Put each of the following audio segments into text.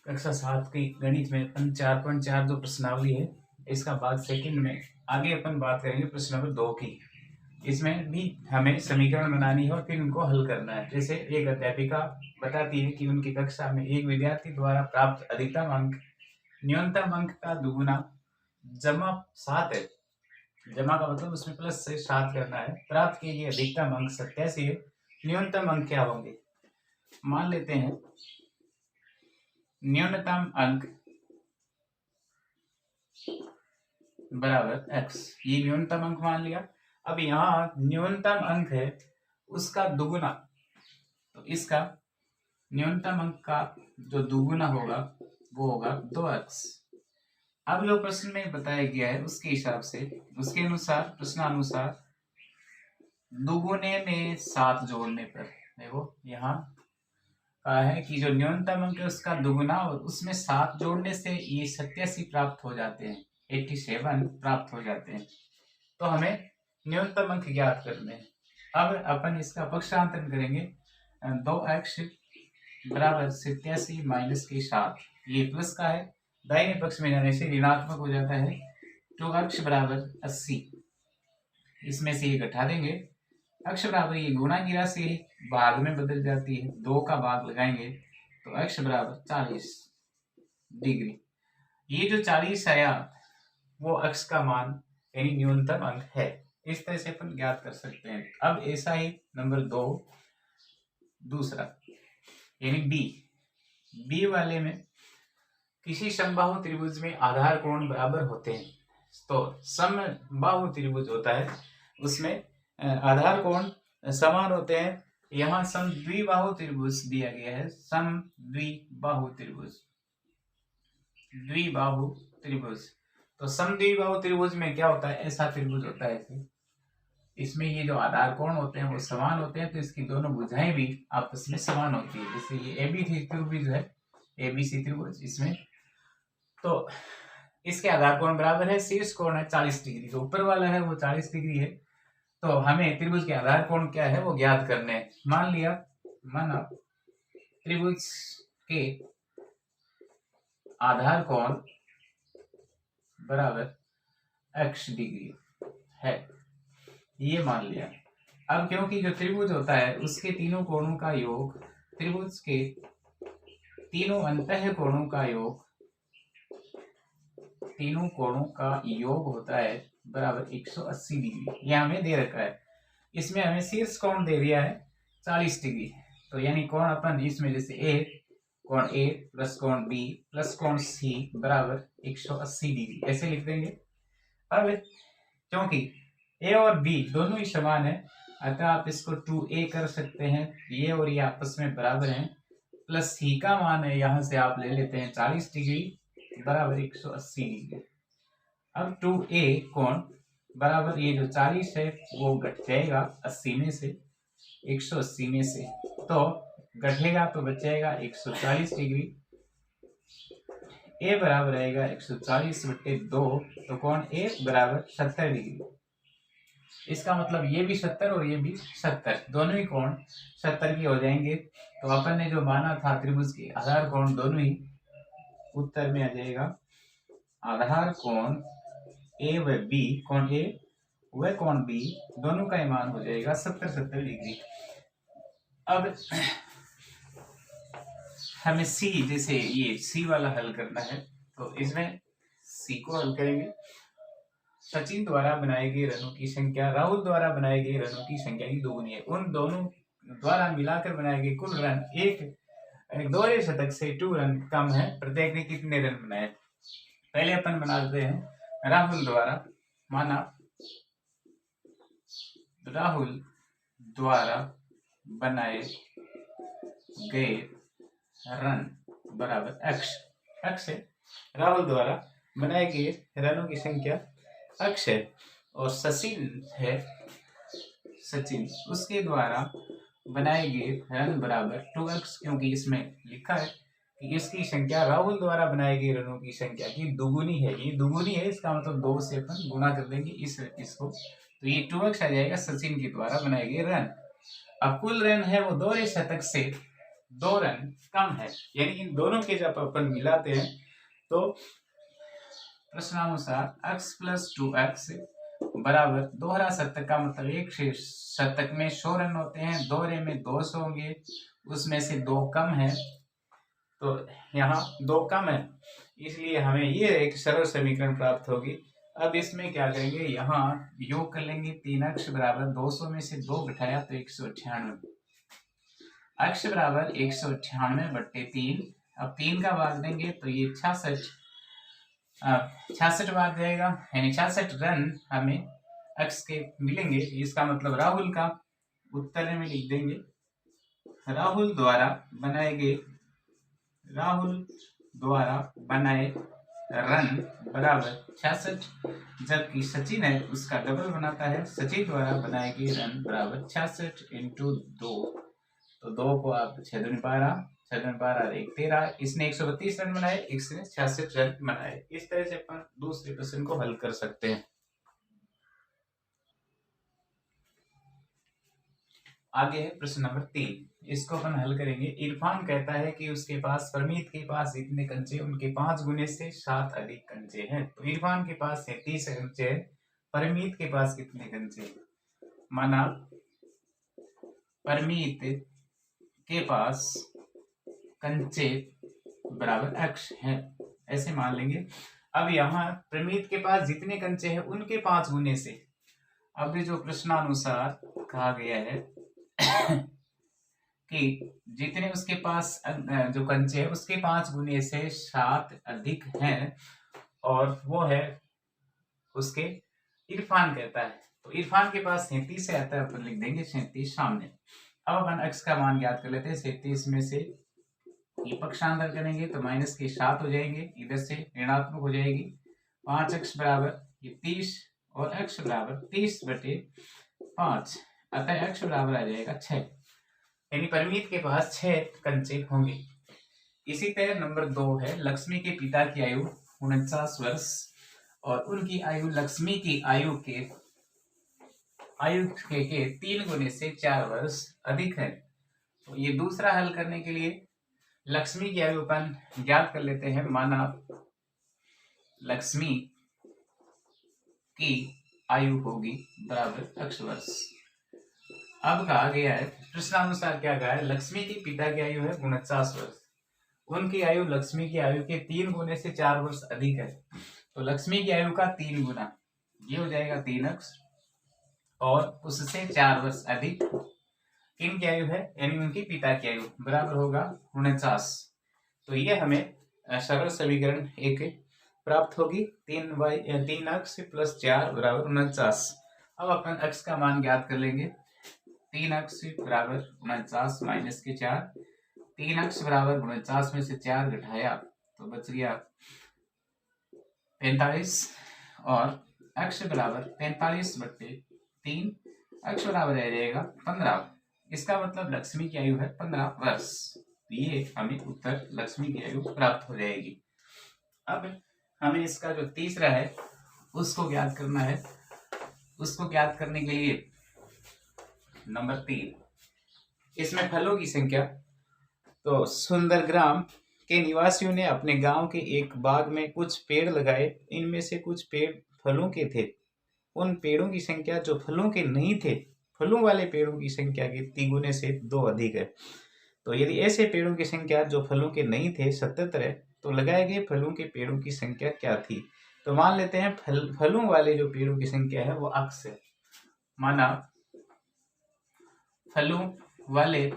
कक्षा 7 की गणित में अपन 4.4 जो प्रश्नावली है इसका भाग सेकंड में आगे अपन बात करेंगे प्रश्न नंबर 2 की। इसमें भी हमें समीकरण बनानी है और फिर उनको हल करना है। जैसे एक अध्यापिका बताती है कि उनकी कक्षा में एक विद्यार्थी द्वारा प्राप्त अधिकतम अंक न्यूनतम अंक का दुगुना जमा 7 है। जमा का मतलब उसमें प्लस से 7 करना है। प्राप्त किए गए अधिकतम अंक 87 है। न्यूनतम अंक क्या होंगे? मान लेते हैं न्यूनतम अंक बराबर x, ये न्यूनतम अंक मान लिया। अब यहाँ न्यूनतम अंक है उसका दुगुना, तो इसका न्यूनतम अंक का जो दुगुना होगा वो होगा 2x। अब जो प्रश्न में बताया गया है उसके हिसाब से, उसके अनुसार प्रश्नानुसार दुगुने में 7 जोड़ने पर, देखो यहाँ कहा है कि जो न्यूनतम अंक है उसका दुगुना और उसमें 7 जोड़ने से ये 87 प्राप्त हो जाते हैं, 87 प्राप्त हो जाते हैं। तो हमें न्यूनतम अंक ज्ञात करने हैं। अब अपन इसका पक्षांतरण करेंगे। 2x बराबर 87 माइनस के 7, ये प्लस का है, दाहिने पक्ष में जाने से ऋणात्मक हो जाता है। 2x बराबर 80, इसमें से ये घटा देंगे। अक्ष बराबर ये गुणा की राशि भाग में बदल जाती है, 2 का भाग लगाएंगे तो अक्ष बराबर 40 डिग्री। ये जो 40 आया वो अक्ष का मान यानी न्यूनतम अंक है। इस तरह से अपन ज्ञात कर सकते हैं। अब ऐसा ही नंबर 2 दूसरा यानी बी वाले में किसी समबाहु त्रिभुज में आधार कोण बराबर होते हैं। तो समबाहु त्रिभुज होता है उसमें आधार कोण समान होते हैं। यहाँ समद्विबाहु त्रिभुज दिया गया है, समद्विबाहु त्रिभुज, द्विबाहु त्रिभुज। तो समद्विबाहु त्रिभुज में क्या होता है, ऐसा त्रिभुज होता है इसमें ये जो आधार कोण होते हैं वो समान होते हैं, तो इसकी दोनों भुजाएं भी आपस में समान होती है। जैसे ये एबीसी त्रिभुज है, एबीसी त्रिभुज, इसमें तो इसके आधार कोण बराबर है, शीर्ष कोण है 40 डिग्री, जो ऊपर वाला है वो 40 डिग्री है। तो हमें त्रिभुज के आधार कोण क्या है वो ज्ञात करने हैं। मान लिया माना त्रिभुज के आधार कोण बराबर x डिग्री है, ये मान लिया। अब क्योंकि जो त्रिभुज होता है उसके तीनों कोणों का योग, त्रिभुज के तीनों अंतः कोणों का योग, तीनों कोणों का योग होता है बराबर 180 डिग्री, ये हमें दे रखा है। इसमें हमें शीर्ष कोण दे दिया है 40 डिग्री, तो यानी कोण अपन इसमें जैसे ए कोण ए प्लस कोण बी प्लस कोण सी बराबर 180 डिग्री ऐसे लिख देंगे। अब क्योंकि ए और बी दोनों ही समान है अतः आप इसको 2a कर सकते हैं, ये और ये आपस में बराबर हैं, प्लस सी का मान है यहाँ से आप ले लेते हैं 40 डिग्री बराबर 180 डिग्री। अब 2a कोण बराबर ये जो 40 है वो घट जाएगा 80 में से, 180 में से, तो घटेगा तो बचेगा 140 डिग्री। a बराबर रहेगा 140/2, तो कोण a बराबर 70 डिग्री। इसका मतलब ये भी 70 और ये भी 70, दोनों ही कोण 70 के हो जाएंगे। तो अपन ने जो माना था त्रिभुज के आधार कोण दोनों ही उत्तर में आ जाएगा। आधार कोण ए व बी, कोण ए व कोण बी दोनों का मान हो जाएगा 70 डिग्री। अब हमें सी, जैसे ये सी वाला हल करना है तो इसमें सी को हल करेंगे। सचिन द्वारा बनाए गए रनों की संख्या राहुल द्वारा बनाए गए रनों की संख्या की दोगुनी है। उन दोनों द्वारा मिलाकर बनाए गए कुल रन एक दोहरे शतक से 2 रन कम है। प्रत्येक ने कितने रन बनाए? पहले अपन बना देते हैं राहुल द्वारा, माना राहुल द्वारा बनाए गए रन बराबर x है। राहुल द्वारा बनाए गए रनों की संख्या x है और सचिन है, सचिन उसके द्वारा बनाए गए रन बराबर 2x, क्योंकि इसमें लिखा है कि इसकी संख्या राहुल द्वारा बनाए गए रनों की संख्या की दुगुनी है। ये दुगुनी है, इसका मतलब 2 से अपन गुणा कर देंगे इसको, तो ये 2x आ जाएगा सचिन के द्वारा बनाए गए रन। अब कुल रन है वो दोहरे शतक से 2 रन कम है, यानी इन दोनों के जब अपन मिलाते हैं तो प्रश्नानुसार x + 2x बराबर दोहरा शतक का मतलब एक शतक में 100 रन होते हैं, दोहरे में 200 होंगे, उसमें से 2 कम है, तो यहाँ 2 कम है, इसलिए हमें ये एक सरल समीकरण प्राप्त होगी। अब इसमें क्या करेंगे, यहाँ योग कर लेंगे 3x बराबर 200 में से 2 घटाया तो 198, x बराबर 198/3। अब 3 का भाग देंगे तो ये 66 भाग जाएगा, यानी 66 रन हमें x के मिलेंगे। इसका मतलब राहुल का उत्तर में लिख देंगे, राहुल द्वारा बनाए रन बराबर 66, जबकि सचिन है उसका डबल बनाता है, सचिन द्वारा बनाए गए रन बराबर 66 × 2, तो 2 को आप 6 दूनी 12, 6 दूनी 12 1 13, इसने 132 रन बनाए, इसने 66 रन बनाए। इस तरह से अपन दूसरे प्रश्न को हल कर सकते हैं। आगे है प्रश्न नंबर 3, इसको अपन हल करेंगे। इरफान कहता है कि उसके पास परमीत के पास जितने कंचे उनके 5 गुने से 7 अधिक कंचे हैं। तो इरफान के पास 30 कंचे हैं, परमीत के पास कितने कंचे हैं? माना परमीत के पास कंचे बराबर x है, ऐसे मान लेंगे। अब यहाँ प्रमीत के पास जितने कंचे हैं उनके 5 गुने से, अब जो प्रश्नानुसार कहा गया है कि जितने उसके पास जो कंचे है उसके 5 गुने से 7 अधिक हैं, और वो है उसके इरफान कहता है। तो इरफान के पास 37 आता है, अपन लिख देंगे 37 सामने। अब अपन x का मान ज्ञात कर लेते हैं। 37 में से ये पक्षांतर करेंगे तो माइनस के 7 हो जाएंगे, इधर से ऋणात्मक हो जाएगी। 5x बराबर ये 30 और x बराबर 30/5, अतः x बराबर आ जाएगा 6, यानी परमीत के पास 6 कंचे होंगे। इसी तरह नंबर 2 है, लक्ष्मी के पिता की आयु 49 वर्ष और उनकी आयु लक्ष्मी की आयु के 3 गुने से 4 वर्ष अधिक है। तो ये दूसरा हल करने के लिए लक्ष्मी की आयु अपन ज्ञात कर लेते हैं। माना लक्ष्मी की आयु होगी बराबर x वर्ष। अब कहा गया है प्रश्नानुसार क्या कहा है, लक्ष्मी के पिता की आयु है 49 वर्ष, उनकी आयु लक्ष्मी की आयु के 3 गुने से 4 वर्ष अधिक है। तो लक्ष्मी की आयु का 3 गुना, ये हो जाएगा 3x, और उससे 4 वर्ष अधिक किन की आयु है, यानी उनके पिता की आयु बराबर होगा 49। तो ये हमें सरल समीकरण एक प्राप्त होगी, 3x + 4 बराबर 49। अब अपन x का मान ज्ञात कर लेंगे। 3x बराबर 49 माइनस के 4, 3x बराबर 49 में से 4 घटाया तो बच गया 45, और x बराबर 45/3, x बराबर रह जाएगा 15। इसका मतलब लक्ष्मी की आयु है 15 वर्ष। ये हमें उत्तर लक्ष्मी की आयु प्राप्त हो जाएगी। अब हमें इसका जो तीसरा है उसको ज्ञात करना है। उसको ज्ञात करने के लिए नंबर 3, इसमें फलों की संख्या। तो सुंदरग्राम के निवासियों ने अपने गांव के एक बाग में कुछ पेड़ लगाए, इनमें से कुछ पेड़ फलों के थे, उन पेड़ों की संख्या जो फलों के नहीं थे, फलों वाले पेड़ों की संख्या के 3 गुने से 2 अधिक है। तो यदि ऐसे पेड़ों की संख्या जो फलों के नहीं थे 77 है, तो लगाए गए फलों के पेड़ों की संख्या क्या थी? तो मान लेते हैं फलों वाले जो पेड़ों की संख्या है वो x है। माना फलों वाले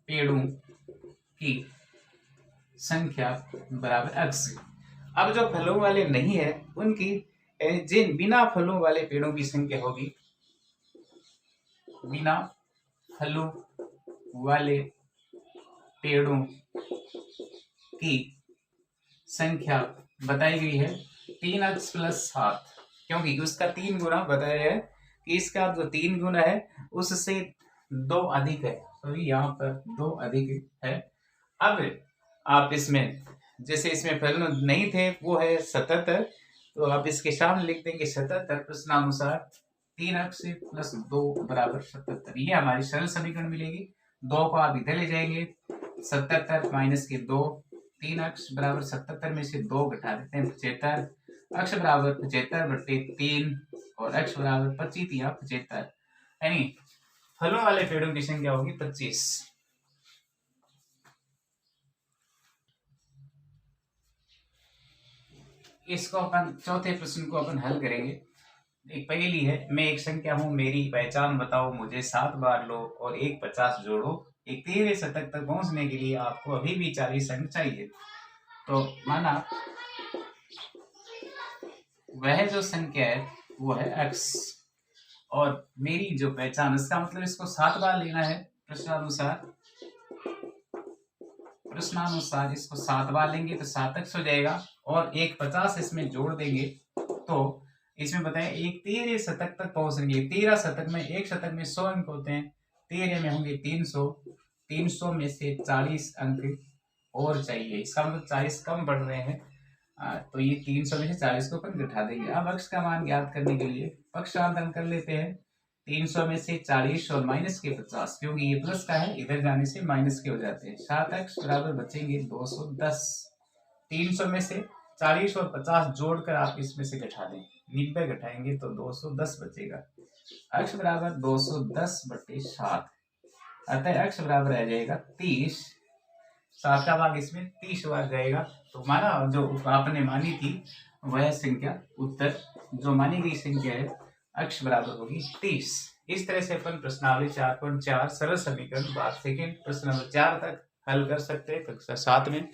पेड़ों की संख्या बराबर x। अब जो फलों वाले नहीं है उनकी, जिन बिना फलों वाले पेड़ों की संख्या होगी, बिना फलों वाले पेड़ों की संख्या बताई गई है 3x + 7, क्योंकि उसका 3 गुना बताया है कि इसका जो 3 गुना है उससे 2 अधिक है, तो यहाँ पर 2 अधिक है। अब आप इसमें, जैसे इसमें फल नहीं थे वो है 77, तो आप इसके सामने लिख देंगे 77 प्रश्नानुसार 3x + 2 बराबर 77। ये हमारी सरल समीकरण मिलेगी। 2 को आप इधर ले जाएंगे, 77 माइनस के 2, 3 अक्ष बराबर 77 में से 2 घटा देते हैं 75, अक्ष बराबर 75/3 और अक्ष बराबर 25 या 75, यानी फलों वाले पेड़ों की संख्या होगी 25। इसको अपन चौथे प्रश्न को अपन हल करेंगे। एक पहेली है, मैं एक संख्या हूं, मेरी पहचान बताओ, मुझे 7 बार लो और एक 50 जोड़ो, एक 13वें शतक तक पहुंचने के लिए आपको अभी भी 40 अंक चाहिए। तो माना वह जो संख्या है वो है x और मेरी जो पहचान, इसका मतलब इसको 7 बार लेना है प्रश्नानुसार इसको 7 बार लेंगे तो 7x हो जाएगा और एक 50 इसमें जोड़ देंगे तो इसमें बताएं एक 13वें शतक तक पहुंचेंगे। 13 शतक में, एक शतक में 100 अंक होते हैं, 13 में होंगे 300, 300 में से 40 अंक और चाहिए, इसका मतलब 40 कम बढ़ रहे हैं। तो ये 300 में से 40 को अपन घटा देंगे। अब अक्ष का मान ज्ञात करने के लिए पक्षांतरण कर लेते हैं, 300 में से 40 और माइनस के 50, क्योंकि ये प्लस का है, इधर जाने से माइनस के हो जाते हैं। 7x बराबर बचेंगे 210। 300 में से 40 और 50 जोड़कर आप इसमें से घटा दें, 90 घटाएंगे तो 210 बचेगा। अक्ष बराबर 210/7, अतः अक्ष बराबर आ जाएगा 30। 7 का भाग इसमें 30 बार जाएगा। तो माना जो आपने मानी थी वह संख्या, उत्तर जो मानी गई संख्या है अक्ष बराबर होगी 30। इस तरह से अपन प्रश्नावली 4.4 सरल समीकरण भाग सेकंड प्रश्न नंबर 4 तक हल कर सकते हैं कक्षा 7 में।